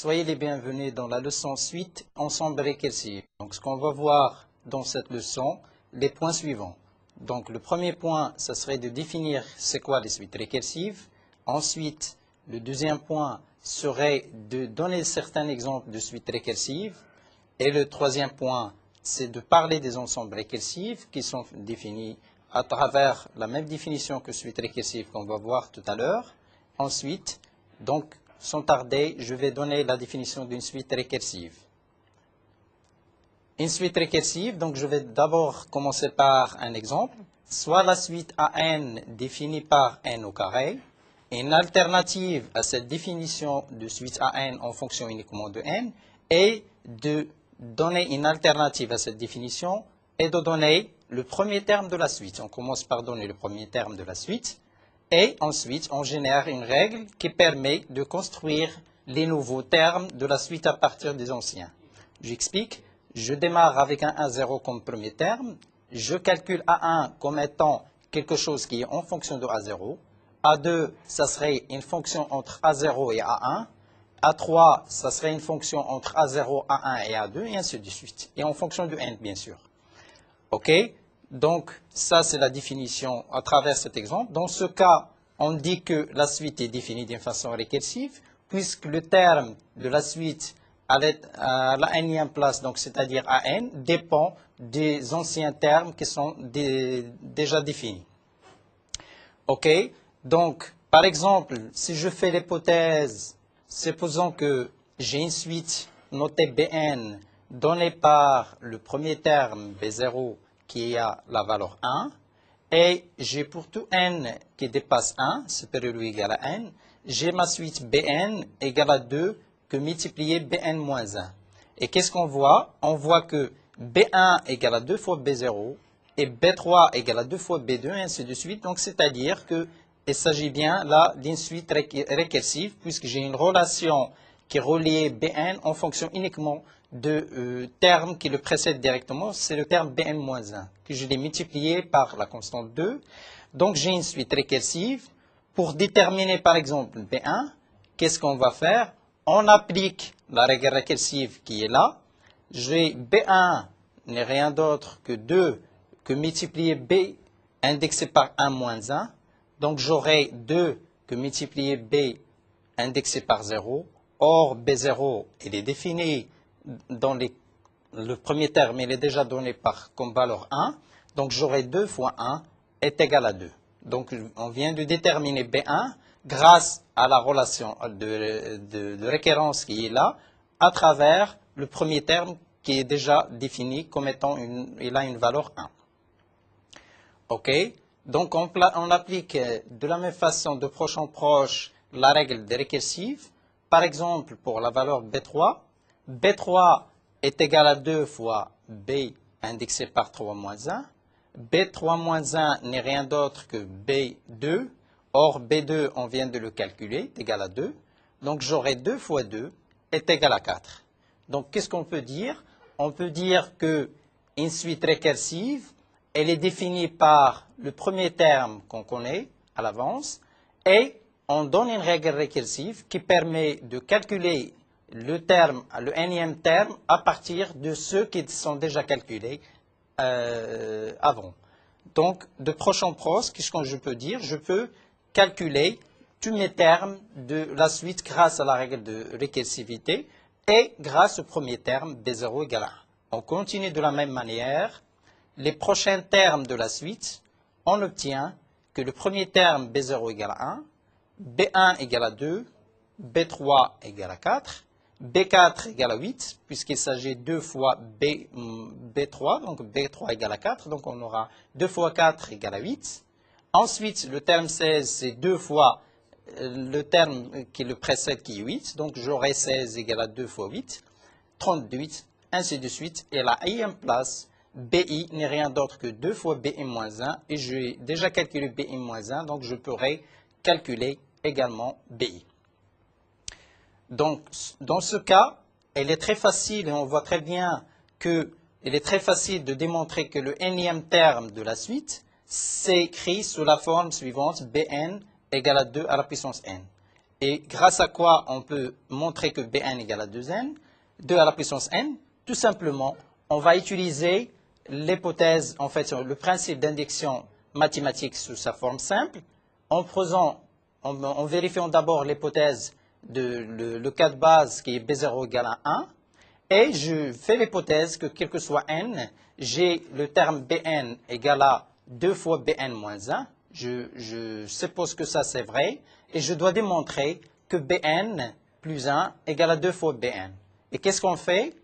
Soyez les bienvenus dans la leçon suite ensemble récursif. Donc, ce qu'on va voir dans cette leçon, les points suivants. Donc, le premier point, ce serait de définir c'est quoi les suites récursives. Ensuite, le deuxième point serait de donner certains exemples de suites récursives. Et le troisième point, c'est de parler des ensembles récursifs qui sont définis à travers la même définition que suite récursive qu'on va voir tout à l'heure. Ensuite, donc, sans tarder, je vais donner la définition d'une suite récursive. Une suite récursive, donc je vais d'abord commencer par un exemple. Soit la suite AN définie par n au carré. Une alternative à cette définition de suite AN en fonction uniquement de n est de donner une alternative à cette définition et de donner le premier terme de la suite. On commence par donner le premier terme de la suite. Et ensuite, on génère une règle qui permet de construire les nouveaux termes de la suite à partir des anciens. J'explique. Je démarre avec un A0 comme premier terme. Je calcule A1 comme étant quelque chose qui est en fonction de A0. A2, ça serait une fonction entre A0 et A1. A3, ça serait une fonction entre A0, A1 et A2, et ainsi de suite. Et en fonction de n, bien sûr. OK? Donc, ça, c'est la définition à travers cet exemple. Dans ce cas, on dit que la suite est définie d'une façon récursive, puisque le terme de la suite à la nème place, donc c'est-à-dire à n, dépend des anciens termes qui sont déjà définis. OK? Donc, par exemple, si je fais l'hypothèse, supposons que j'ai une suite notée Bn donnée par le premier terme B0 qui a la valeur 1, et j'ai pour tout n qui dépasse 1, supérieur ou égal à n, j'ai ma suite Bn égale à 2 que multiplier Bn moins 1. Et qu'est-ce qu'on voit? On voit que B1 égale à 2 fois B0, et B3 égale à 2 fois B2, et ainsi de suite. Donc, c'est-à-dire qu'il s'agit bien là d'une suite récursive, puisque j'ai une relation qui relie Bn en fonction uniquement de terme qui le précède directement, c'est le terme Bn-1, que je l'ai multiplié par la constante 2. Donc, j'ai une suite récursive. Pour déterminer, par exemple, B1, qu'est-ce qu'on va faire? On applique la règle récursive qui est là. J'ai B1 n'est rien d'autre que 2 que multiplier B indexé par 1 moins 1. Donc, j'aurai 2 que multiplier B indexé par 0. Or, B0, il est défini dans le premier terme, il est déjà donné comme valeur 1. Donc, j'aurai 2 fois 1 est égal à 2. Donc, on vient de déterminer B1 grâce à la relation de récurrence qui est là, à travers le premier terme qui est déjà défini comme étant il a une valeur 1. OK? Donc, on applique de la même façon, de proche en proche, la règle des récursives. Par exemple, pour la valeur B3, B3 est égal à 2 fois B indexé par 3 moins 1. B3 moins 1 n'est rien d'autre que B2. Or, B2, on vient de le calculer, est égal à 2. Donc, j'aurai 2 fois 2 est égal à 4. Donc, qu'est-ce qu'on peut dire? On peut dire qu'une suite récursive, elle est définie par le premier terme qu'on connaît à l'avance et on donne une règle récursive qui permet de calculer le nème terme à partir de ceux qui sont déjà calculés avant. Donc, de proche en proche, qu'est-ce que je peux dire? Je peux calculer tous mes termes de la suite grâce à la règle de récursivité et grâce au premier terme B0 égale 1. On continue de la même manière. Les prochains termes de la suite, on obtient que le premier terme B0 égale à 1, B1 égale à 2, B3 égale à 4, B4 égale à 8, puisqu'il s'agit 2 fois B3, donc B3 égale à 4, donc on aura 2 fois 4 égale à 8. Ensuite, le terme 16, c'est 2 fois le terme qui le précède qui est 8, donc j'aurai 16 égale à 2 fois 8, 38, ainsi de suite. Et la ième place, BI n'est rien d'autre que 2 fois BI-1, et j'ai déjà calculé BI-1, donc je pourrai calculer également BI. Donc, dans ce cas, il est très facile, et on voit très bien qu'il est très facile de démontrer que le nème terme de la suite s'écrit sous la forme suivante, Bn égale à 2 à la puissance n. Et grâce à quoi on peut montrer que Bn égale à 2n, 2 à la puissance n? Tout simplement, on va utiliser l'hypothèse, en fait, le principe d'induction mathématique sous sa forme simple, en vérifiant d'abord l'hypothèse le cas de base qui est B0 égale à 1, et je fais l'hypothèse que quel que soit n, j'ai le terme Bn égale à 2 fois Bn moins 1. Je suppose que ça c'est vrai, et je dois démontrer que Bn plus 1 égale à 2 fois Bn. Et qu'est-ce qu'on fait?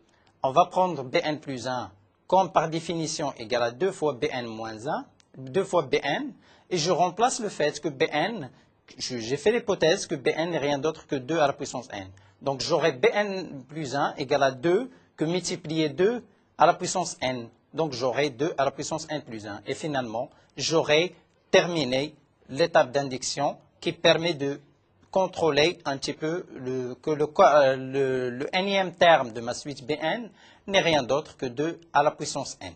On va prendre Bn plus 1 comme par définition égale à 2 fois Bn moins 1, 2 fois Bn, et je remplace le fait que Bn, j'ai fait l'hypothèse que Bn n'est rien d'autre que 2 à la puissance n. Donc j'aurai Bn plus 1 égale à 2 que multiplier 2 à la puissance n. Donc j'aurai 2 à la puissance n plus 1. Et finalement, j'aurai terminé l'étape d'induction qui permet de contrôler un petit peu que le nème terme de ma suite Bn n'est rien d'autre que 2 à la puissance n.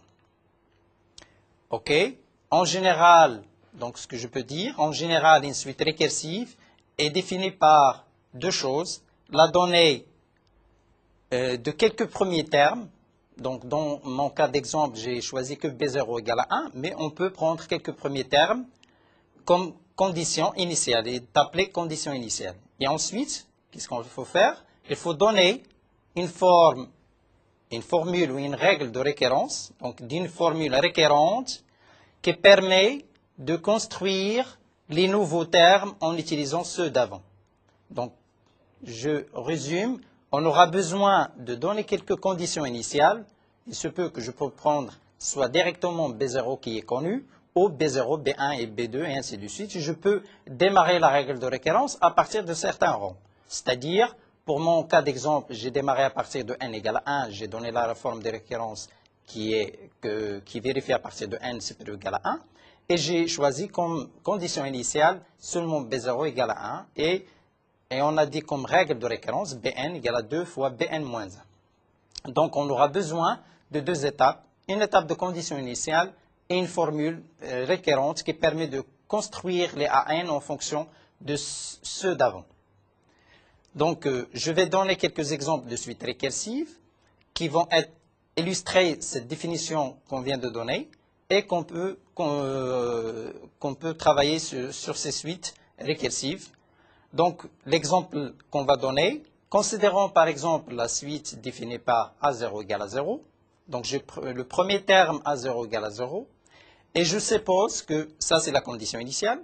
OK? En général, donc ce que je peux dire, en général, une suite récursive est définie par deux choses. La donnée de quelques premiers termes. Donc dans mon cas d'exemple, j'ai choisi que B0 égale à 1, mais on peut prendre quelques premiers termes comme condition initiale et d'appeler condition initiale. Et ensuite, qu'est-ce qu'il faut faire? Il faut donner une formule ou une règle de récurrence, donc d'une formule récurrente qui permet de construire les nouveaux termes en utilisant ceux d'avant. Donc, je résume, on aura besoin de donner quelques conditions initiales. Il se peut que je peux prendre soit directement B0 qui est connu, ou B0, B1 et B2, et ainsi de suite. Je peux démarrer la règle de récurrence à partir de certains rangs. C'est-à-dire, pour mon cas d'exemple, j'ai démarré à partir de n égale à 1, j'ai donné la forme de récurrence qui vérifie à partir de n supérieur ou égal à 1, et j'ai choisi comme condition initiale seulement B0 égale à 1, et on a dit comme règle de récurrence Bn égale à 2 fois Bn moins 1. Donc on aura besoin de deux étapes, une étape de condition initiale et une formule récurrente qui permet de construire les AN en fonction de ceux d'avant. Donc je vais donner quelques exemples de suites récursives qui vont illustrer cette définition qu'on vient de donner et qu'on peut travailler sur ces suites récursives. Donc, l'exemple qu'on va donner, considérons par exemple la suite définie par A0 égale à 0. Donc, j'ai le premier terme A0 égale à 0. Et je suppose que ça, c'est la condition initiale.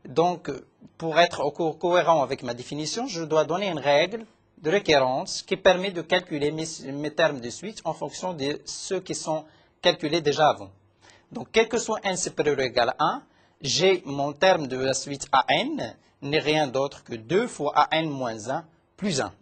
Donc, pour être cohérent avec ma définition, je dois donner une règle de récurrence qui permet de calculer mes termes de suite en fonction de ceux qui sont calculés déjà avant. Donc, quel que soit n supérieur ou égal à 1, j'ai mon terme de la suite AN n'est rien d'autre que 2 fois AN moins 1 plus 1.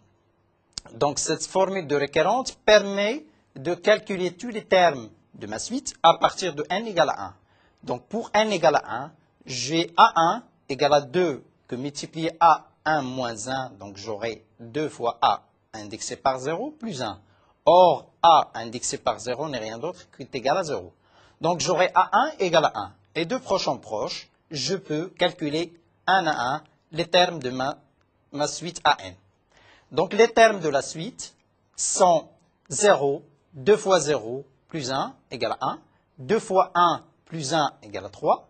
Donc, cette formule de récurrence permet de calculer tous les termes de ma suite à partir de n égale à 1. Donc, pour n égale à 1, j'ai A1 égale à 2 que multiplier A1 moins 1, donc j'aurai 2 fois A indexé par 0 plus 1. Or, A indexé par 0 n'est rien d'autre qu'égal égal à 0. Donc, j'aurai A1 égale à 1. Et de proche en proche, je peux calculer 1 à 1 les termes de ma suite AN. Donc, les termes de la suite sont 0, 2 fois 0 plus 1 égale à 1, 2 fois 1 plus 1 égale à 3,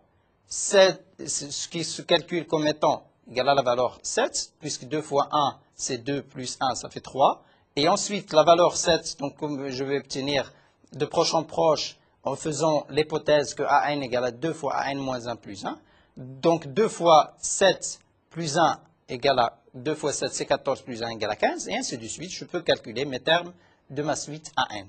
ce qui se calcule comme étant égal à la valeur 7, puisque 2 fois 1, c'est 2 plus 1, ça fait 3. Et ensuite, la valeur 7, donc comme je vais obtenir de proche en proche, en faisant l'hypothèse que AN égale à 2 fois AN moins 1 plus 1. Donc 2 fois 7 plus 1 égale à 2 fois 7, c'est 14 plus 1 égale à 15. Et ainsi de suite, je peux calculer mes termes de ma suite AN.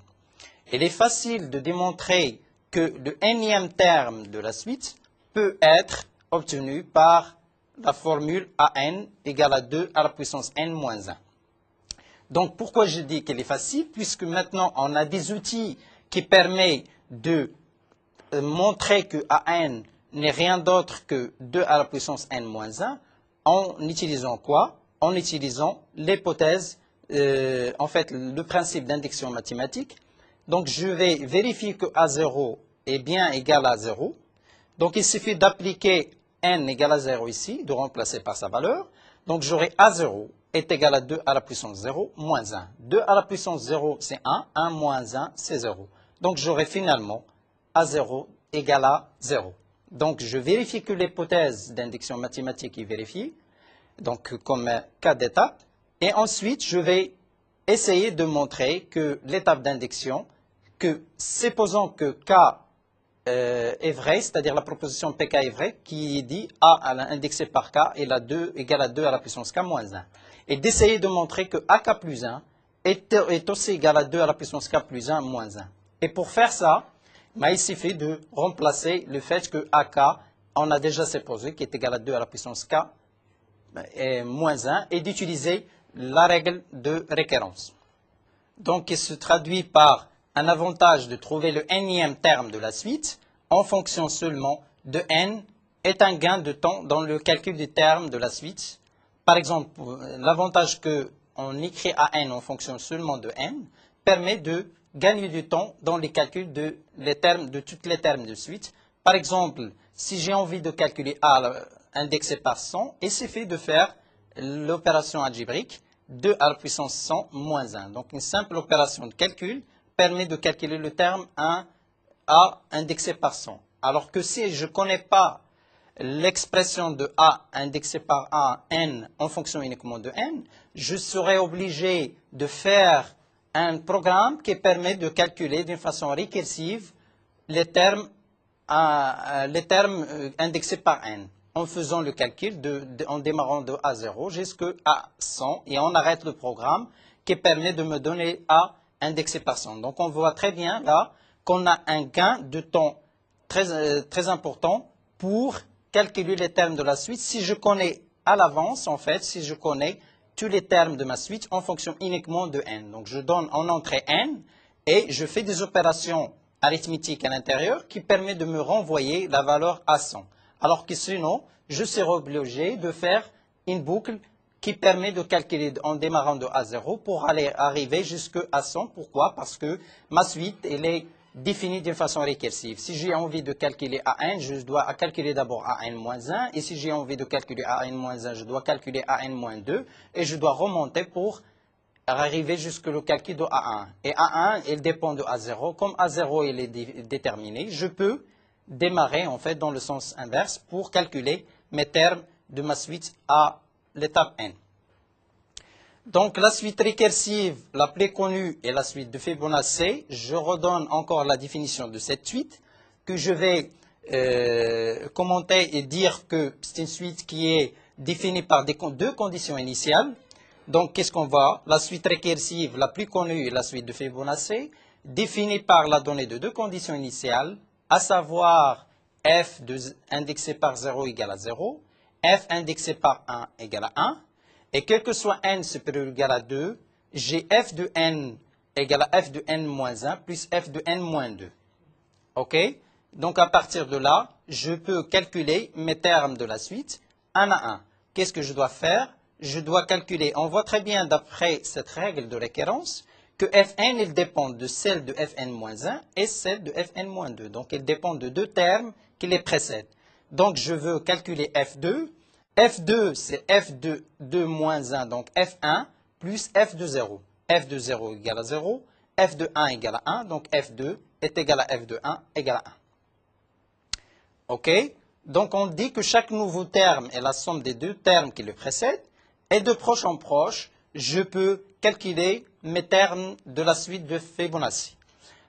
Il est facile de démontrer que le nème terme de la suite peut être obtenu par la formule AN égale à 2 à la puissance n moins 1. Donc pourquoi je dis qu'elle est facile? Puisque maintenant on a des outils qui permettent de montrer que AN n'est rien d'autre que 2 à la puissance n moins 1 en utilisant quoi? En utilisant l'hypothèse, en fait le principe d'induction mathématique. Donc je vais vérifier que A0 est bien égal à 0. Donc il suffit d'appliquer n égale à 0 ici, de remplacer par sa valeur. Donc j'aurai A0 est égal à 2 à la puissance 0 moins 1. 2 à la puissance 0, c'est 1. 1 moins 1, c'est 0. Donc j'aurai finalement A0 égale à 0. Donc je vérifie que l'hypothèse d'induction mathématique est vérifiée, donc comme cas d'étape. Et ensuite, je vais essayer de montrer que l'étape d'induction, que supposons que K est vrai, c'est-à-dire la proposition PK est vraie, qui dit A indexé par K égale à 2 à la puissance K moins 1. Et d'essayer de montrer que AK plus 1 est aussi égal à 2 à la puissance K plus 1 moins 1. Et pour faire ça, il suffit de remplacer le fait que AK, on a déjà supposé, qui est égal à 2 à la puissance K moins 1, et d'utiliser la règle de récurrence. Donc, il se traduit par un avantage de trouver le nème terme de la suite en fonction seulement de n est un gain de temps dans le calcul des termes de la suite. Par exemple, l'avantage qu'on écrit à n en fonction seulement de n permet de gagner du temps dans les calculs de tous les termes de suite. Par exemple, si j'ai envie de calculer a indexé par 100, il suffit de faire l'opération algébrique 2 à la puissance 100 moins 1. Donc une simple opération de calcul permet de calculer le terme 1 a indexé par 100. Alors que si je ne connais pas l'expression de a indexé par a n en fonction uniquement de n, je serai obligé de faire un programme qui permet de calculer d'une façon récursive les termes indexés par n, en faisant le calcul en démarrant de A0 jusqu'à A100 et on arrête le programme qui permet de me donner A indexé par 100. Donc on voit très bien là qu'on a un gain de temps très important pour calculer les termes de la suite si je connais à l'avance, en fait, si je connais tous les termes de ma suite en fonction uniquement de n. Donc je donne en entrée n et je fais des opérations arithmétiques à l'intérieur qui permettent de me renvoyer la valeur à 100. Alors que sinon, je serai obligé de faire une boucle qui permet de calculer en démarrant de A0 pour arriver jusqu'à 100. Pourquoi? Parce que ma suite, elle est définie d'une façon récursive. Si j'ai envie de calculer AN, je dois calculer d'abord AN-1. Et si j'ai envie de calculer AN-1, je dois calculer AN-2. Et je dois remonter pour arriver jusqu'au calcul de A1. Et A1, il dépend de A0. Comme A0, il est déterminé, je peux démarrer en fait dans le sens inverse pour calculer mes termes de ma suite à l'étape n. Donc la suite récursive la plus connue est la suite de Fibonacci. Je redonne encore la définition de cette suite que je vais commenter et dire que c'est une suite qui est définie par deux conditions initiales. Donc qu'est-ce qu'on voit? La suite récursive la plus connue est la suite de Fibonacci, définie par la donnée de deux conditions initiales, à savoir f indexé par 0 égale à 0, f indexé par 1 égale à 1, et quel que soit n supérieur ou égal à 2, j'ai f de n égale à f de n moins 1 plus f de n moins 2. OK? Donc à partir de là, je peux calculer mes termes de la suite 1 à 1. Qu'est-ce que je dois faire? Je dois calculer, on voit très bien d'après cette règle de récurrence, que fn, il dépend de celle de fn-1 et celle de fn-2. Donc, il dépend de deux termes qui les précèdent. Donc, je veux calculer f2. f2, c'est f de 2 moins 1, donc f1, plus f de 0. f de 0 égale à 0, f de 1 égale à 1, donc f2 est égal à f de 1 égale à 1. OK? Donc, on dit que chaque nouveau terme est la somme des deux termes qui le précèdent. Et de proche en proche, je peux calculer mes termes de la suite de Fibonacci.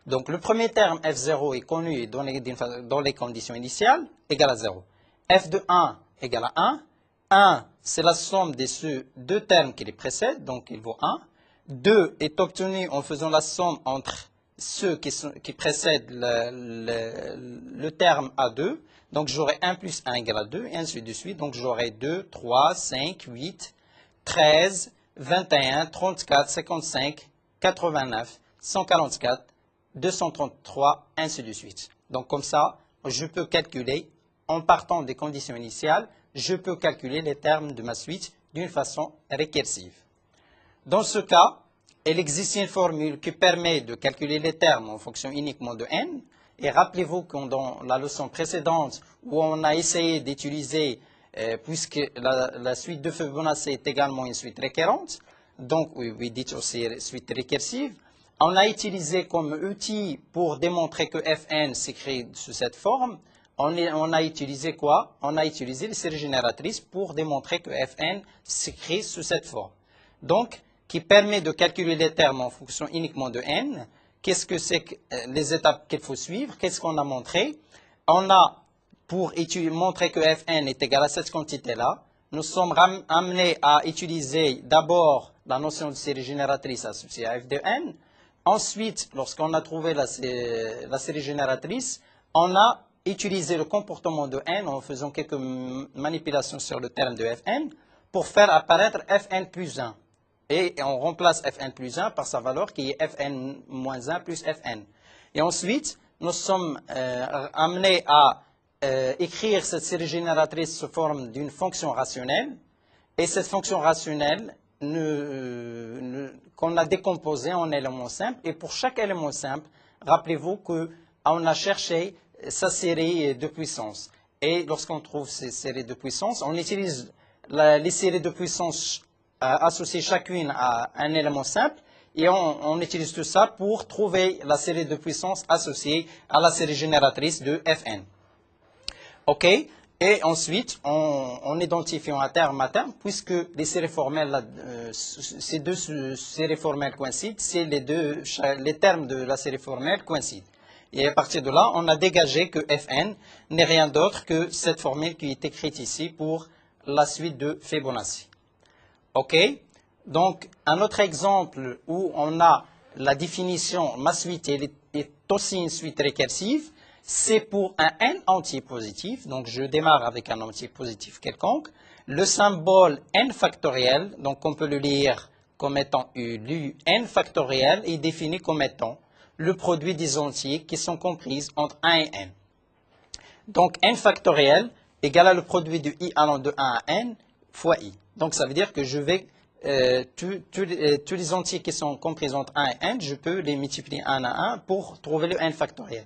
Donc, le premier terme f0 est connu et donné dans les conditions initiales, égal à 0. f de 1 égale à 1. 1, c'est la somme de ces deux termes qui les précèdent, donc il vaut 1. 2 est obtenu en faisant la somme entre ceux qui précèdent le terme A2. Donc, j'aurai 1 plus 1 égale à 2, et ainsi de suite. Donc, j'aurai 2, 3, 5, 8, 13, 21, 34, 55, 89, 144, 233, ainsi de suite. Donc, comme ça, je peux calculer, en partant des conditions initiales, je peux calculer les termes de ma suite d'une façon récursive. Dans ce cas, il existe une formule qui permet de calculer les termes en fonction uniquement de n. Et rappelez-vous que dans la leçon précédente, où on a essayé d'utiliser puisque la suite de Fibonacci est également une suite récurrente, donc oui, dit aussi suite récursive. On a utilisé comme outil pour démontrer que Fn s'écrit sous cette forme, on a utilisé quoi? On a utilisé les séries génératrices pour démontrer que Fn s'écrit sous cette forme. Donc, qui permet de calculer les termes en fonction uniquement de n. Qu'est-ce que c'est que les étapes qu'il faut suivre? Qu'est-ce qu'on a montré? On a, pour montrer que Fn est égal à cette quantité-là, nous sommes amenés à utiliser d'abord la notion de série génératrice associée à f de n. Ensuite, lorsqu'on a trouvé la série génératrice, on a utilisé le comportement de n en faisant quelques manipulations sur le terme de Fn pour faire apparaître Fn plus 1. Et on remplace Fn plus 1 par sa valeur qui est Fn moins 1 plus Fn. Et ensuite, nous sommes amenés à écrire cette série génératrice sous forme d'une fonction rationnelle. Et cette fonction rationnelle qu'on a décomposée en éléments simples. Et pour chaque élément simple, rappelez-vous qu'on a cherché sa série de puissances. Et lorsqu'on trouve ces séries de puissances, on utilise les séries de puissances associées chacune à un élément simple. Et on utilise tout ça pour trouver la série de puissances associée à la série génératrice de Fn. OK? Et ensuite, en identifiant à terme, puisque les séries formelles, ces deux séries formelles coïncident, c'est les termes de la série formelle coïncident. Et à partir de là, on a dégagé que Fn n'est rien d'autre que cette formule qui est écrite ici pour la suite de Fibonacci. OK? Donc, un autre exemple où on a la définition, ma suite est aussi une suite récursive, c'est pour un n entier positif. Donc, je démarre avec un entier positif quelconque. Le symbole n factoriel, donc on peut le lire comme étant lu n factoriel, est défini comme étant le produit des entiers qui sont comprises entre 1 et n. Donc, n factoriel égale à le produit de i allant de 1 à n fois i. Donc, ça veut dire que je vais, tous les entiers qui sont compris entre 1 et n, je peux les multiplier 1 à 1 pour trouver le n factoriel.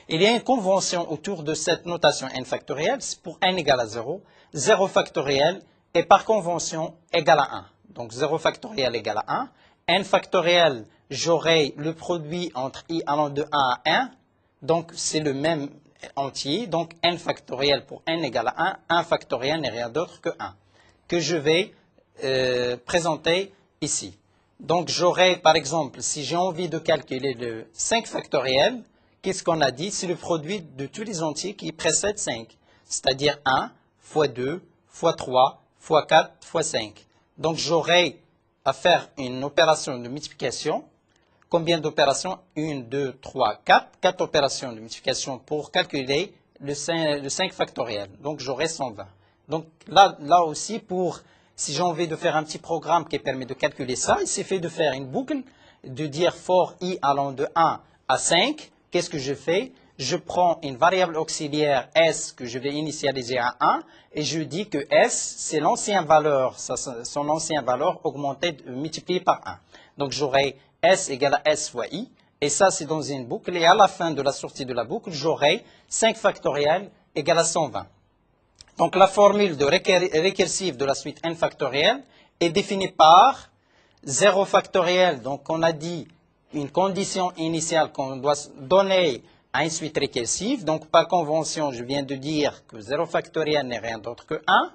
Il y a une convention autour de cette notation n factoriel, c'est pour n égale à 0. 0 factoriel est par convention égal à 1. Donc, 0 factoriel égale à 1. n factoriel, j'aurai le produit entre i allant de 1 à 1. Donc, c'est le même entier. Donc, n factoriel pour n égale à 1. 1 factoriel n'est rien d'autre que 1. Que je vais présenter ici. Donc, j'aurai, par exemple, si j'ai envie de calculer le 5 factoriel, qu'est-ce qu'on a dit? C'est le produit de tous les entiers qui précèdent 5. C'est-à-dire 1 fois 2 fois 3 fois 4 fois 5. Donc, j'aurai à faire une opération de multiplication. Combien d'opérations? 1, 2, 3, 4. 4 opérations de multiplication pour calculer le 5 factoriel. Donc, j'aurai 120. Donc, là aussi, si j'ai envie de faire un petit programme qui permet de calculer ça, il suffit de faire une boucle, de dire for i allant de 1 à 5. Qu'est-ce que je fais? Je prends une variable auxiliaire s que je vais initialiser à 1 et je dis que s, c'est l'ancienne valeur, son ancienne valeur augmentée, multipliée par 1. Donc, j'aurai s égale à s fois i. Et ça, c'est dans une boucle. Et à la fin de la sortie de la boucle, j'aurai 5 factoriel égale à 120. Donc, la formule de récursive de la suite n factoriel est définie par 0 factoriel. Donc, on a dit une condition initiale qu'on doit donner à une suite récursive. Donc, par convention, je viens de dire que 0 factoriel n'est rien d'autre que 1.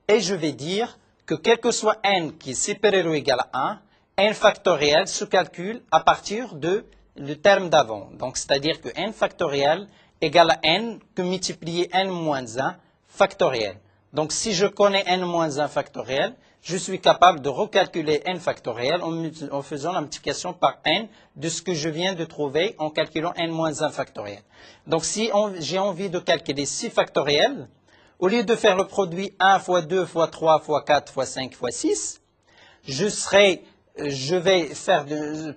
Et je vais dire que quel que soit n qui est supérieur ou égal à 1, n factoriel se calcule à partir du terme d'avant. Donc, c'est-à-dire que n factoriel égale à n que multiplier n moins 1 factoriel. Donc, si je connais n moins 1 factoriel, je suis capable de recalculer n factoriel en faisant la multiplication par n de ce que je viens de trouver en calculant n moins 1 factoriel. Donc, si j'ai envie de calculer 6 factoriel, au lieu de faire le produit 1 fois 2 fois 3 fois 4 fois 5 fois 6, je vais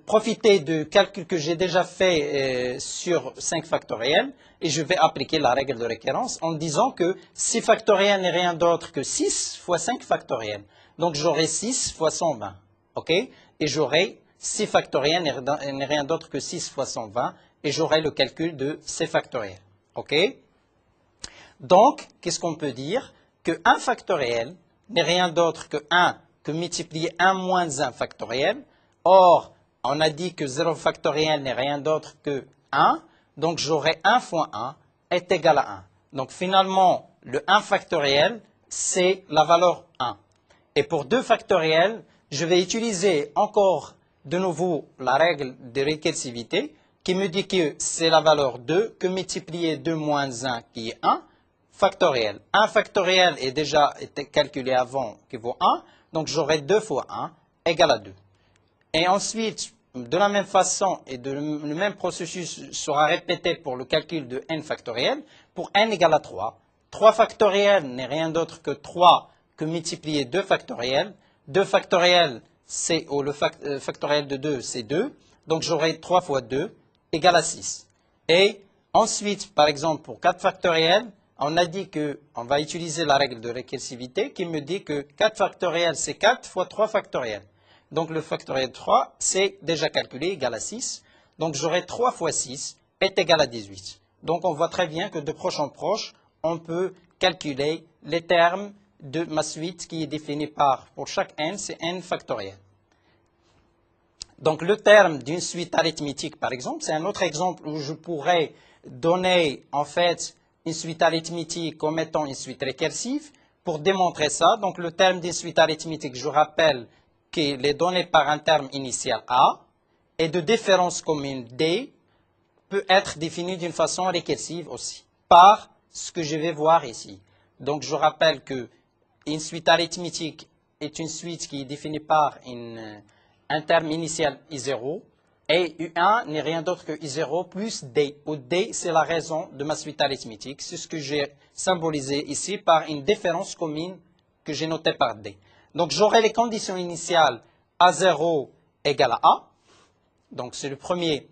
profiter du calcul que j'ai déjà fait sur 5 factoriel et je vais appliquer la règle de récurrence en disant que 6 factoriel n'est rien d'autre que 6 fois 5 factoriel. Donc, j'aurai 6 fois 120. OK? Et j'aurai 6 factoriel n'est rien d'autre que 6 fois 120 et j'aurai le calcul de c factoriel. OK? Donc, qu'est-ce qu'on peut dire? que 1 factoriel n'est rien d'autre que 1 que multiplier 1 moins 1 factoriel. Or, on a dit que 0 factoriel n'est rien d'autre que 1. Donc, j'aurai 1 fois 1 est égal à 1. Donc, finalement, le 1 factoriel, c'est la valeur 1. Et pour 2 factoriels, je vais utiliser encore de nouveau la règle de récursivité qui me dit que c'est la valeur 2 que multiplier 2 moins 1 qui est 1 factoriel. 1 factoriel est déjà été calculé avant qui vaut 1. Donc, j'aurai 2 fois 1 égale à 2. Et ensuite, de la même façon et le même processus sera répété pour le calcul de n factoriel. Pour n égale à 3, 3 factoriel n'est rien d'autre que 3 que multiplier 2 factoriel. 2 factoriel, ou le factoriel de 2, c'est 2. Donc, j'aurai 3 fois 2 égale à 6. Et ensuite, par exemple, pour 4 factoriel, on a dit qu'on va utiliser la règle de récursivité qui me dit que 4 factoriel, c'est 4 fois 3 factoriel. Donc, le factoriel de 3, c'est déjà calculé, égal à 6. Donc, j'aurai 3 fois 6 est égal à 18. Donc, on voit très bien que de proche en proche, on peut calculer les termes de ma suite qui est définie par, pour chaque n, c'est n factoriel. Donc, le terme d'une suite arithmétique, par exemple, c'est un autre exemple où je pourrais donner, en fait, une suite arithmétique comme étant une suite récursive. Pour démontrer ça, donc le terme d'une suite arithmétique, je rappelle qu'il est donné par un terme initial A et de différence commune D peut être défini d'une façon récursive aussi, par ce que je vais voir ici. Donc, je rappelle qu'une suite arithmétique est une suite qui est définie par un terme initial I0 et U1 n'est rien d'autre que I0 plus D, où D, c'est la raison de ma suite arithmétique. C'est ce que j'ai symbolisé ici par une différence commune que j'ai notée par D. Donc, j'aurai les conditions initiales A0 égale à A. Donc, c'est le premier,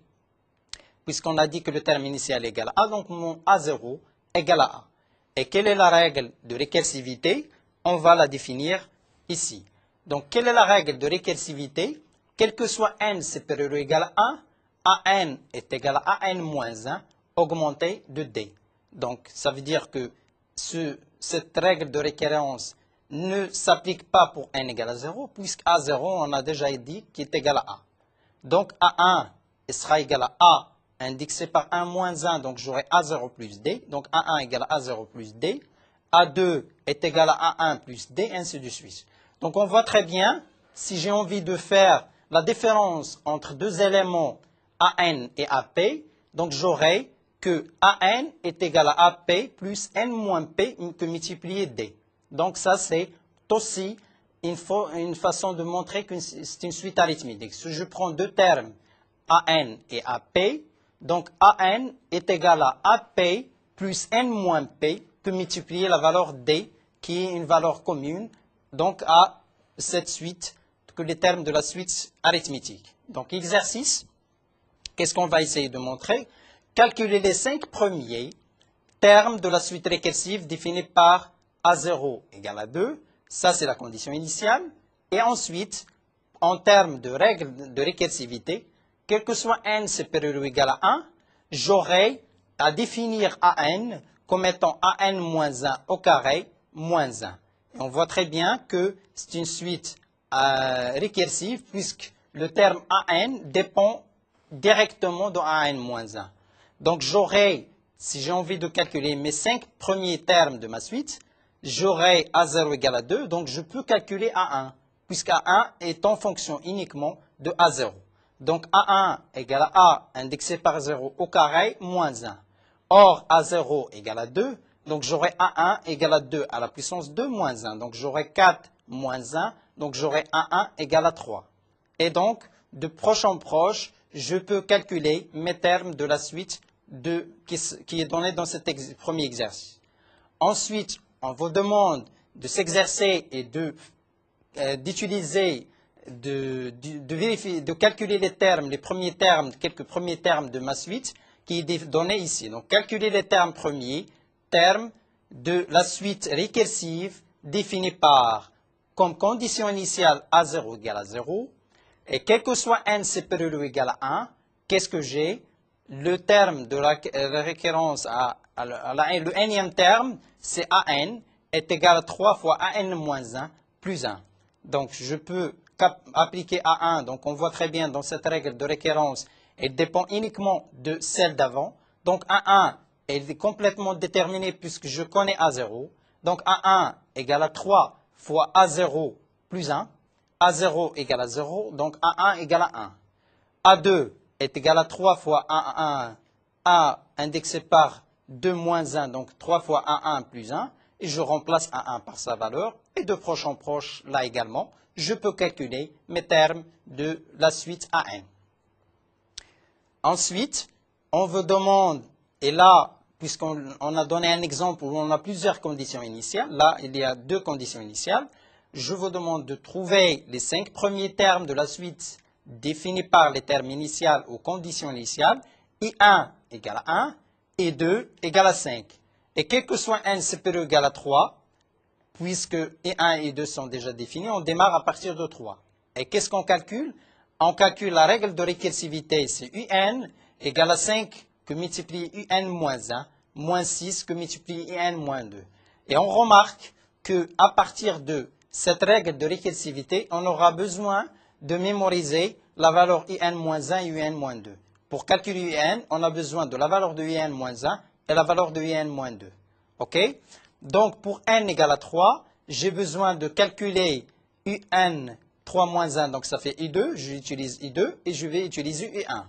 puisqu'on a dit que le terme initial est égal à A. Donc, mon A0 égale à A. Et quelle est la règle de récursivité? On va la définir ici. Donc, quelle est la règle de récursivité? Quel que soit n supérieur ou égal à 1, an est égal à an moins 1 augmenté de d. Donc, ça veut dire que cette règle de récurrence ne s'applique pas pour n égale à 0, puisque A0, on a déjà dit qu'il est égal à A. Donc, A1 sera égal à A indexé par 1 moins 1, donc j'aurai A0 plus D. Donc, A1 égale à A0 plus D. A2 est égal à A1 plus D, ainsi de suite. Donc, on voit très bien, si j'ai envie de faire la différence entre deux éléments AN et AP, donc j'aurai que AN est égal à AP plus N moins P que multiplier D. Donc, ça, c'est aussi une façon de montrer que c'est une suite arithmétique. Si je prends deux termes, AN et AP, donc AN est égal à AP plus N moins P que multiplier la valeur D, qui est une valeur commune, donc à cette suite, que les termes de la suite arithmétique. Donc, exercice, qu'est-ce qu'on va essayer de montrer? Calculer les 5 premiers termes de la suite récursive définie par A0 égale à 2. Ça, c'est la condition initiale. Et ensuite, en termes de règle de récursivité, quel que soit n supérieur ou égal à 1, j'aurai à définir AN comme étant AN moins 1 au carré moins 1. Et on voit très bien que c'est une suite récursive puisque le terme AN dépend directement de AN moins 1. Donc, j'aurai, si j'ai envie de calculer mes 5 premiers termes de ma suite, j'aurai A0 égale à 2, donc je peux calculer A1, puisque A1 est en fonction uniquement de A0. Donc, A1 égale à A indexé par 0 au carré moins 1. Or, A0 égale à 2, donc j'aurai A1 égale à 2 à la puissance 2 moins 1. Donc, j'aurai 4 moins 1, donc j'aurai A1 égale à 3. Et donc, de proche en proche, je peux calculer mes termes de la suite qui est donnée dans cet premier exercice. Ensuite, on vous demande de s'exercer et d'utiliser, de vérifier, de calculer les termes, les premiers termes, quelques premiers termes de ma suite qui est donnée ici. Donc, calculer les termes premiers, termes de la suite récursive définie par, comme condition initiale, A0 égale à 0. Et quel que soit n supérieur ou égal à 1, qu'est-ce que j'ai? Le terme de la récurrence le nème terme, c'est AN, est égal à 3 fois AN moins 1 plus 1. Donc, je peux appliquer A1. Donc, on voit très bien dans cette règle de récurrence, elle dépend uniquement de celle d'avant. Donc, A1 est complètement déterminée puisque je connais A0. Donc, A1 égale à 3 fois A0 plus 1. A0 égale à 0. Donc, A1 égale à 1. A2 est égal à 3 fois A1, A indexé par 2 moins 1, donc 3 fois A1 plus 1. Et je remplace A1 par sa valeur. Et de proche en proche, là également, je peux calculer mes termes de la suite AN. Ensuite, on vous demande, et là, puisqu'on a donné un exemple où on a plusieurs conditions initiales, là, il y a 2 conditions initiales, je vous demande de trouver les 5 premiers termes de la suite définis par les termes initiaux ou conditions initiales, I1 égale à 1, I2 égale à 5. Et quel que soit n supérieur ou égal à 3, puisque I1 et I2 sont déjà définis, on démarre à partir de 3. Et qu'est-ce qu'on calcule? On calcule la règle de récursivité, c'est UN égale à 5 que multiplie UN moins 1, moins 6 que multiplie UN moins 2. Et on remarque qu'à partir de cette règle de récursivité, on aura besoin de mémoriser la valeur UN moins 1 et UN moins 2. Pour calculer UN, on a besoin de la valeur de UN moins 1 et la valeur de UN moins 2. OK? Donc, pour n égale à 3, j'ai besoin de calculer UN 3 moins 1, donc ça fait I2, j'utilise I2 et je vais utiliser U1.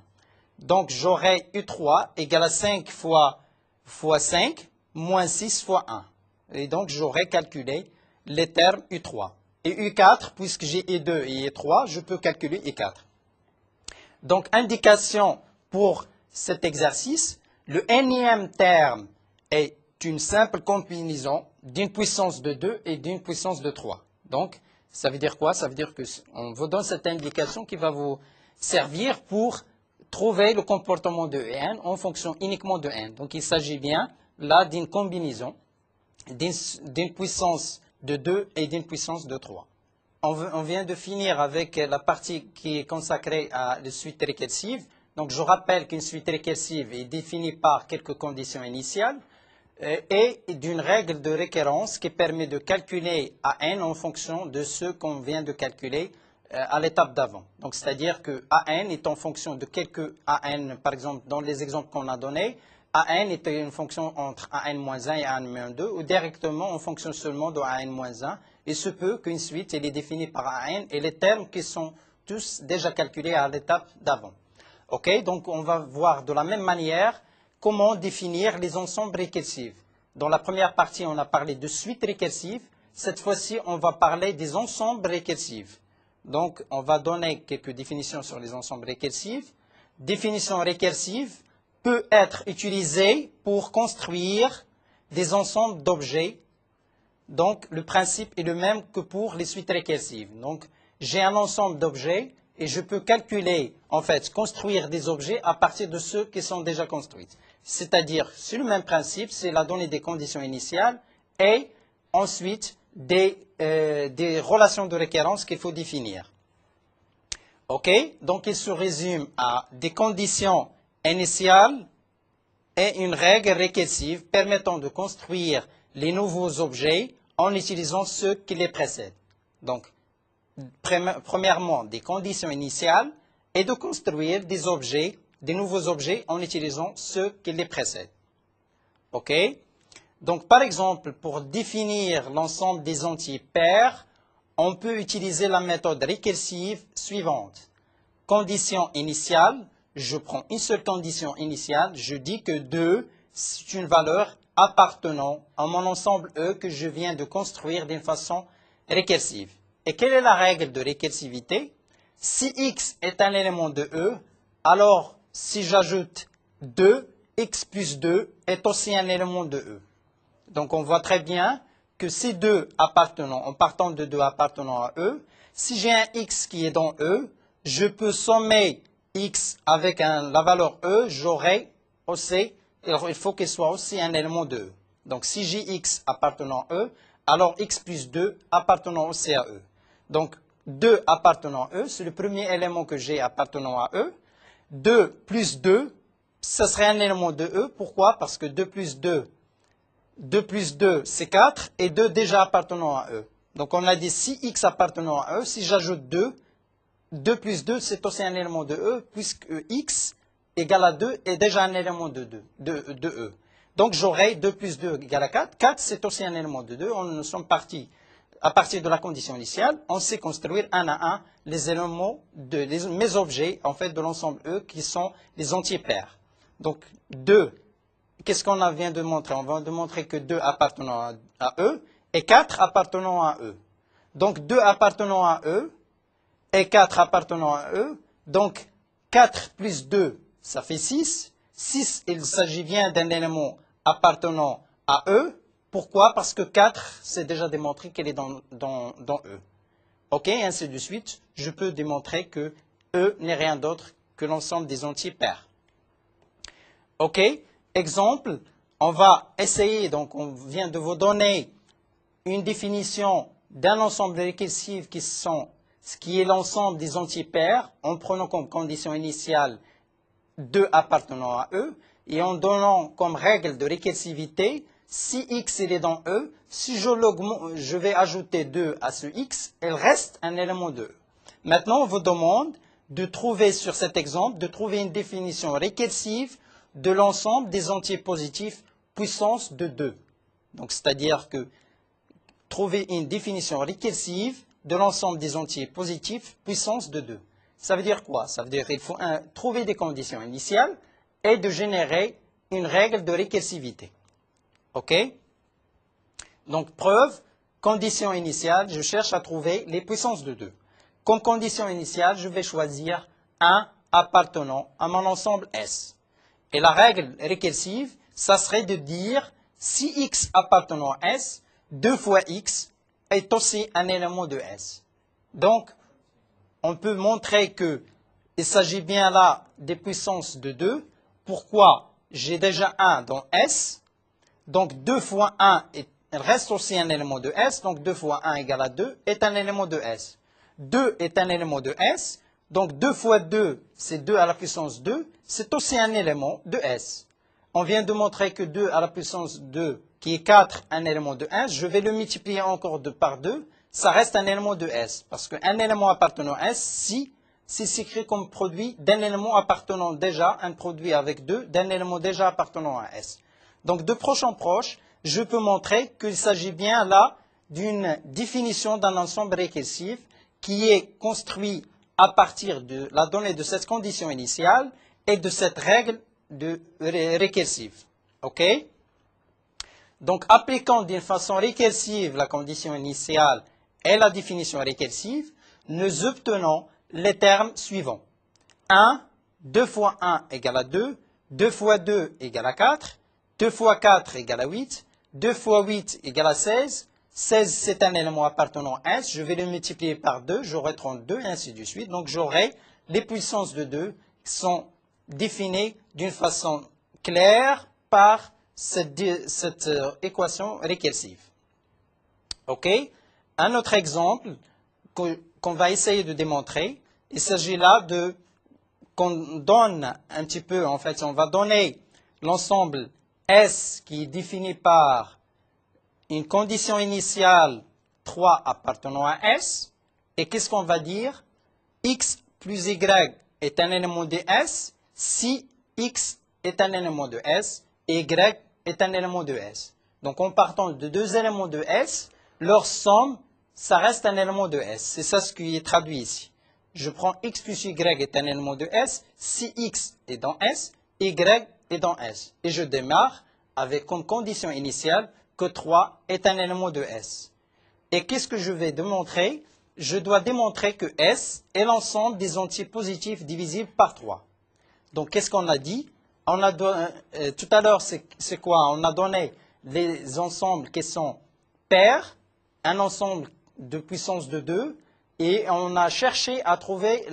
Donc, j'aurai U3 égale à 5 fois 5 moins 6 fois 1. Et donc, j'aurai calculé les termes U3. Et U4, puisque j'ai I2 et I3, je peux calculer I4. Donc, indication pour cet exercice, le nème terme est une simple combinaison d'une puissance de 2 et d'une puissance de 3. Donc, ça veut dire quoi? Ça veut dire qu'on vous donne cette indication qui va vous servir pour trouver le comportement de n en fonction uniquement de n. Donc, il s'agit bien là d'une combinaison d'une puissance de 2 et d'une puissance de 3. On vient de finir avec la partie qui est consacrée à la suite récursive. Donc, je rappelle qu'une suite récursive est définie par quelques conditions initiales et d'une règle de récurrence qui permet de calculer AN en fonction de ce qu'on vient de calculer à l'étape d'avant. Donc, c'est-à-dire que AN est en fonction de quelques AN, par exemple, dans les exemples qu'on a donnés, AN est une fonction entre AN-1 et AN-2 ou directement en fonction seulement de AN-1. Il se peut qu'une suite elle est définie par AN et les termes qui sont tous déjà calculés à l'étape d'avant. OK? Donc, on va voir de la même manière comment définir les ensembles récursifs. Dans la première partie, on a parlé de suites récursives. Cette fois-ci, on va parler des ensembles récursifs. Donc, on va donner quelques définitions sur les ensembles récursifs. Définition récursive peut être utilisée pour construire des ensembles d'objets. Donc, le principe est le même que pour les suites récursives. Donc, j'ai un ensemble d'objets et je peux calculer, en fait, construire des objets à partir de ceux qui sont déjà construits. C'est-à-dire, c'est le même principe, c'est la donnée des conditions initiales et ensuite des relations de récurrence qu'il faut définir. OK? Donc, il se résume à des conditions initiales et une règle récursive permettant de construire les nouveaux objets en utilisant ceux qui les précèdent. Donc, premièrement, des conditions initiales et de construire des objets, des nouveaux objets en utilisant ceux qui les précèdent. OK? Donc, par exemple, pour définir l'ensemble des entiers pairs, on peut utiliser la méthode récursive suivante. Condition initiale, je prends une seule condition initiale, je dis que 2, c'est une valeur appartenant à mon ensemble E que je viens de construire d'une façon récursive. Et quelle est la règle de récursivité? Si x est un élément de E, alors si j'ajoute 2, x plus 2 est aussi un élément de E. Donc on voit très bien que ces deux appartenant, en partant de 2 appartenant à E, si j'ai un x qui est dans E, je peux sommer x avec la valeur E, j'aurai aussi, alors il faut qu'il soit aussi un élément de E. Donc si j'ai x appartenant à E, alors x plus 2 appartenant aussi à E. Donc 2 appartenant à E, c'est le premier élément que j'ai appartenant à E. 2 plus 2, ce serait un élément de E. Pourquoi? Parce que 2 plus 2 2 plus 2, c'est 4, et 2 déjà appartenant à E. Donc on a dit si X appartenant à E, si j'ajoute 2, 2 plus 2, c'est aussi un élément de E, puisque X égale à 2 est déjà un élément de E. Donc j'aurai 2 plus 2 égale à 4. 4, c'est aussi un élément de 2. Nous sommes partis à partir de la condition initiale. On sait construire un à un les éléments de mes objets, en fait, de l'ensemble E, qui sont les entiers pairs. Donc 2, qu'est-ce qu'on vient de montrer? On vient de montrer que 2 appartenant à E et 4 appartenant à E. Donc 2 appartenant à E et 4 appartenant à E. Donc 4 plus 2, ça fait 6. 6, il s'agit bien d'un élément appartenant à E. Pourquoi? Parce que 4, c'est déjà démontré qu'elle est dans E. OK, ainsi de suite, je peux démontrer que E n'est rien d'autre que l'ensemble des entiers pairs. OK, exemple, on va essayer, donc on vient de vous donner une définition d'un ensemble récursif qui est l'ensemble des entiers pairs, en prenant comme condition initiale 2 appartenant à E, et en donnant comme règle de récursivité, si X il est dans E, si je vais ajouter 2 à ce X, il reste un élément de E. Maintenant, on vous demande de trouver sur cet exemple, de trouver une définition récursive de l'ensemble des entiers positifs puissance de 2. Donc, c'est-à-dire que trouver une définition récursive de l'ensemble des entiers positifs puissance de 2. Ça veut dire quoi? Ça veut dire qu'il faut trouver des conditions initiales et de générer une règle de récursivité. OK? Donc, preuve, condition initiale, je cherche à trouver les puissances de 2. Comme condition initiale, je vais choisir 1 appartenant à mon ensemble S. Et la règle récursive, ça serait de dire si X appartenant à S, 2 fois X est aussi un élément de S. Donc, on peut montrer qu'il s'agit bien là des puissances de 2. Pourquoi? J'ai déjà 1 dans S. Donc 2 fois 1 reste aussi un élément de S. Donc 2 fois 1 égale à 2 est un élément de S. 2 est un élément de S. Donc 2 fois 2, c'est 2 à la puissance 2. C'est aussi un élément de S. On vient de montrer que 2 à la puissance 2, qui est 4, un élément de S. Je vais le multiplier encore par 2. Ça reste un élément de S. Parce qu'un élément appartenant à S, si c'est s'écrit comme produit d'un élément appartenant déjà, un produit avec 2, d'un élément déjà appartenant à S. Donc, de proche en proche, je peux montrer qu'il s'agit bien là d'une définition d'un ensemble récursif qui est construit à partir de la donnée de cette condition initiale et de cette règle de récursive. OK? Donc, appliquant d'une façon récursive la condition initiale et la définition récursive, nous obtenons les termes suivants. 1, 2 fois 1 égale à 2, 2 fois 2 égale à 4, 2 fois 4 égale à 8, 2 fois 8 égale à 16. 16, c'est un élément appartenant à S. Je vais le multiplier par 2, j'aurai 32, et ainsi de suite. Donc, j'aurai les puissances de 2 qui sont définies d'une façon claire par cette équation récursive. OK? Un autre exemple qu'on va essayer de démontrer, il s'agit là qu'on donne un petit peu, en fait, on va donner l'ensemble S qui est défini par une condition initiale 3 appartenant à S. Et qu'est-ce qu'on va dire? X plus Y est un élément de S si X est un élément de S et Y est un élément de S. Donc, en partant de deux éléments de S, leur somme, ça reste un élément de S. C'est ça ce qui est traduit ici. Je prends X plus Y est un élément de S si X est dans S, Y est dans S. Et je démarre avec comme condition initiale que 3 est un élément de S. Et qu'est-ce que je vais démontrer? Je dois démontrer que S est l'ensemble des entiers positifs divisibles par 3. Donc, qu'est-ce qu'on a dit? Tout à l'heure, c'est quoi? On a donné les ensembles qui sont pairs, un ensemble de puissance de 2, et on a cherché à trouver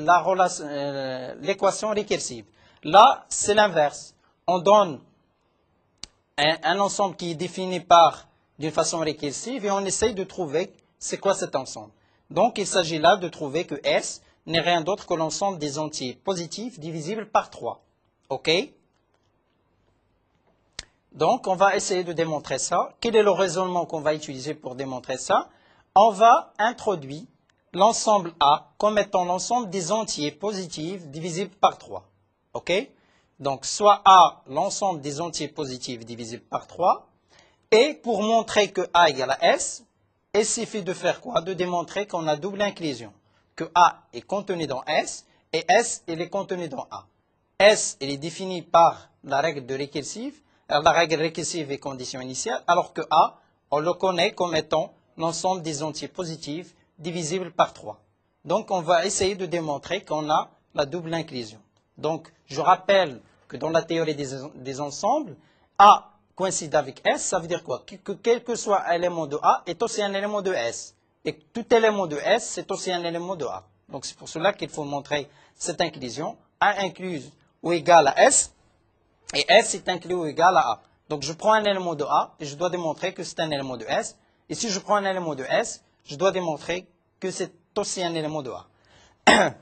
l'équation récursive. Là, c'est l'inverse. On donne un ensemble qui est défini d'une façon récursive et on essaye de trouver c'est quoi cet ensemble. Donc, il s'agit là de trouver que S n'est rien d'autre que l'ensemble des entiers positifs divisibles par 3. OK? Donc, on va essayer de démontrer ça. Quel est le raisonnement qu'on va utiliser pour démontrer ça? On va introduire l'ensemble A comme étant l'ensemble des entiers positifs divisibles par 3. OK? Donc, soit A, l'ensemble des entiers positifs divisibles par 3. Et pour montrer que A égale à S, il suffit de faire quoi? De démontrer qu'on a double inclusion. Que A est contenu dans S et S, il est contenu dans A. S, il est défini par la règle de récursive. La règle récursive est condition initiale, alors que A, on le connaît comme étant l'ensemble des entiers positifs divisibles par 3. Donc, on va essayer de démontrer qu'on a la double inclusion. Donc, je rappelle que dans la théorie des ensembles, A coïncide avec S, ça veut dire quoi? Que quel que soit un élément de A est aussi un élément de S. Et tout élément de S, c'est aussi un élément de A. Donc, c'est pour cela qu'il faut montrer cette inclusion. A incluse ou égal à S, et S est inclus ou égal à A. Donc, je prends un élément de A et je dois démontrer que c'est un élément de S. Et si je prends un élément de S, je dois démontrer que c'est aussi un élément de A.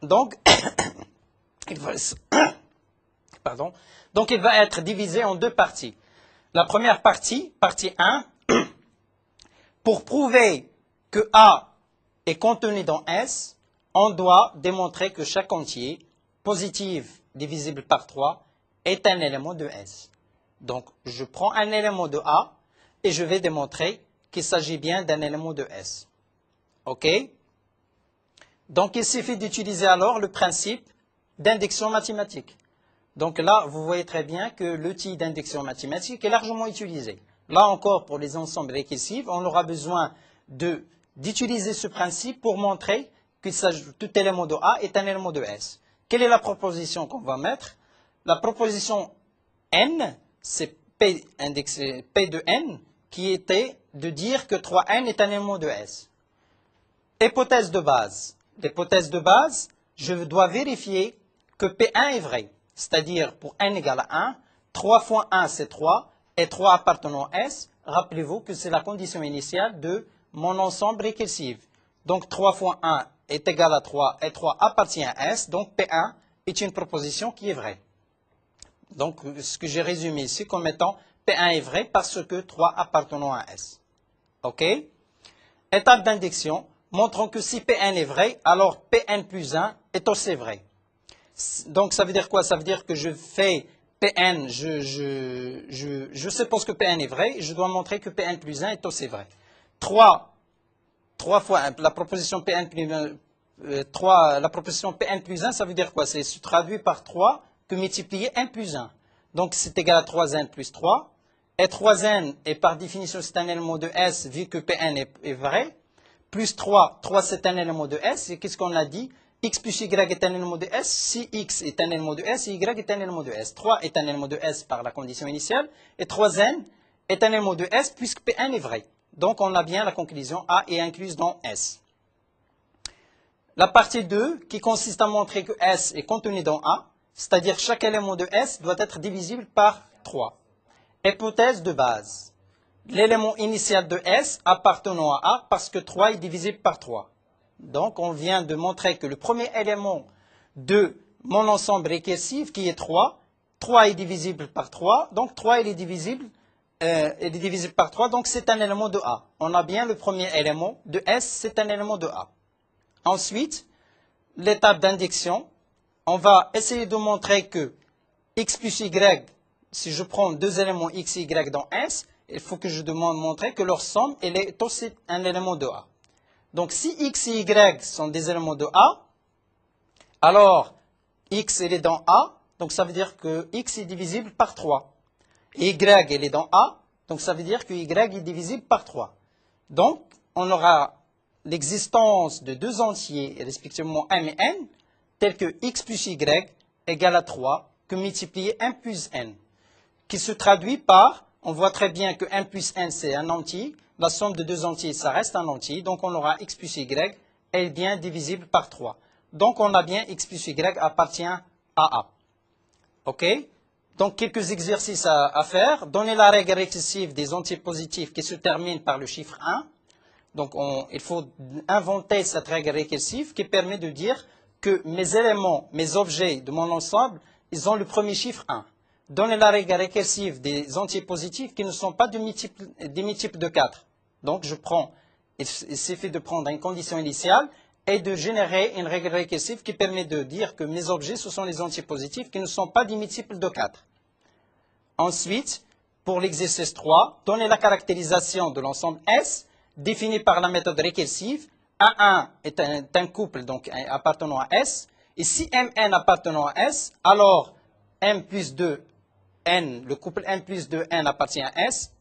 Donc, Donc, il va être divisé en deux parties. La première partie, partie 1, pour prouver que A est contenu dans S, on doit démontrer que chaque entier positif divisible par 3 est un élément de S. Donc, je prends un élément de A et je vais démontrer qu'il s'agit bien d'un élément de S. OK? Donc, il suffit d'utiliser alors le principe d'induction mathématique. Donc là, vous voyez très bien que l'outil d'induction mathématique est largement utilisé. Là encore, pour les ensembles récursifs, on aura besoin d'utiliser ce principe pour montrer que tout élément de A est un élément de S. Quelle est la proposition qu'on va mettre? La proposition N, c'est P de N, qui était de dire que 3N est un élément de S. Hypothèse de base. L'hypothèse de base, je dois vérifier que P1 est vrai. C'est-à-dire, pour n égale à 1, 3 fois 1, c'est 3, et 3 appartenant à S, rappelez-vous que c'est la condition initiale de mon ensemble récursif. Donc, 3 fois 1 est égal à 3, et 3 appartient à S, donc P1 est une proposition qui est vraie. Donc, ce que j'ai résumé ici comme étant P1 est vrai parce que 3 appartenant à S. OK? Étape d'induction, montrons que si Pn est vrai, alors Pn plus 1 est aussi vrai. Donc, ça veut dire quoi? Ça veut dire que je fais Pn, je suppose que Pn est vrai, et je dois montrer que Pn plus 1 est aussi vrai. 3 fois 1, la proposition Pn plus 1, la proposition Pn plus 1, ça veut dire quoi? C'est traduit par 3 que multiplier n plus 1. Donc, c'est égal à 3n plus 3. Et 3n, et par définition, c'est un élément de S, vu que Pn est vrai. Plus 3, 3 c'est un élément de S. Et qu'est-ce qu'on a dit? X plus Y est un élément de S. Si X est un élément de S, Y est un élément de S. 3 est un élément de S par la condition initiale. Et 3n est un élément de S puisque Pn est vrai. Donc, on a bien la conclusion A est incluse dans S. La partie 2, qui consiste à montrer que S est contenu dans A, c'est-à-dire chaque élément de S doit être divisible par 3. Hypothèse de base. L'élément initial de S appartenant à A parce que 3 est divisible par 3. Donc, on vient de montrer que le premier élément de mon ensemble récursif, qui est 3, 3 est divisible par 3, donc 3 est divisible par 3, donc c'est un élément de A. On a bien le premier élément de S, c'est un élément de A. Ensuite, l'étape d'induction, on va essayer de montrer que X plus Y, si je prends deux éléments X et Y dans S, il faut que je demande montrer que leur somme elle est aussi un élément de A. Donc, si X et Y sont des éléments de A, alors X elle est dans A, donc ça veut dire que X est divisible par 3. Et Y elle est dans A, donc ça veut dire que Y est divisible par 3. Donc, on aura l'existence de deux entiers, respectivement M et N, tels que X plus Y égale à 3, que multiplier M plus N, qui se traduit par, on voit très bien que M plus N c'est un entier, la somme de deux entiers ça reste un entier, donc on aura X plus Y est bien divisible par 3. Donc on a bien X plus Y appartient à A. OK? Donc quelques exercices à faire. Donner la règle récursive des entiers positifs qui se termine par le chiffre 1. Donc il faut inventer cette règle récursive qui permet de dire que mes éléments, mes objets de mon ensemble, ils ont le premier chiffre 1. donner la règle récursive des entiers positifs qui ne sont pas des multiples de 4. Donc, il suffit de prendre une condition initiale et de générer une règle récursive qui permet de dire que mes objets, ce sont les entiers positifs qui ne sont pas des multiples de 4. Ensuite, pour l'exercice 3, donner la caractérisation de l'ensemble S défini par la méthode récursive. A1 est un couple donc appartenant à S. Et si Mn appartenant à S, alors M plus 2, N, le couple M plus 2, N appartient à S.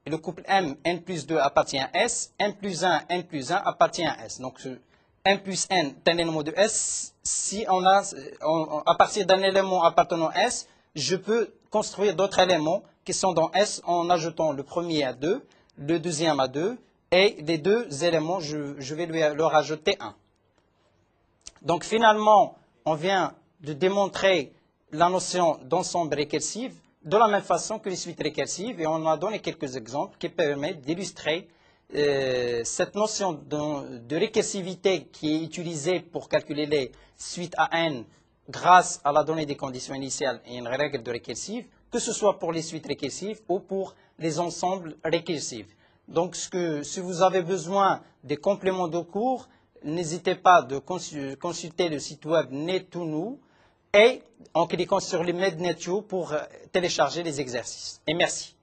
Le couple M, N plus 2 appartient à S. M plus 1, N plus 1 appartient à S. Donc, M plus N est un élément de S. Si à partir d'un élément appartenant à S, je peux construire d'autres éléments qui sont dans S en ajoutant le premier à 2, le deuxième à 2, et les deux éléments, je vais leur ajouter 1. Donc finalement, on vient de démontrer la notion d'ensemble récursif de la même façon que les suites récursives, et on a donné quelques exemples qui permettent d'illustrer cette notion de récursivité qui est utilisée pour calculer les suites à n grâce à la donnée des conditions initiales et une règle de récursive, que ce soit pour les suites récursives ou pour les ensembles récursifs. Donc, si vous avez besoin des compléments de cours, n'hésitez pas de consulter le site web Net2Nu et en cliquant sur le MedNetU pour télécharger les exercices. Et merci.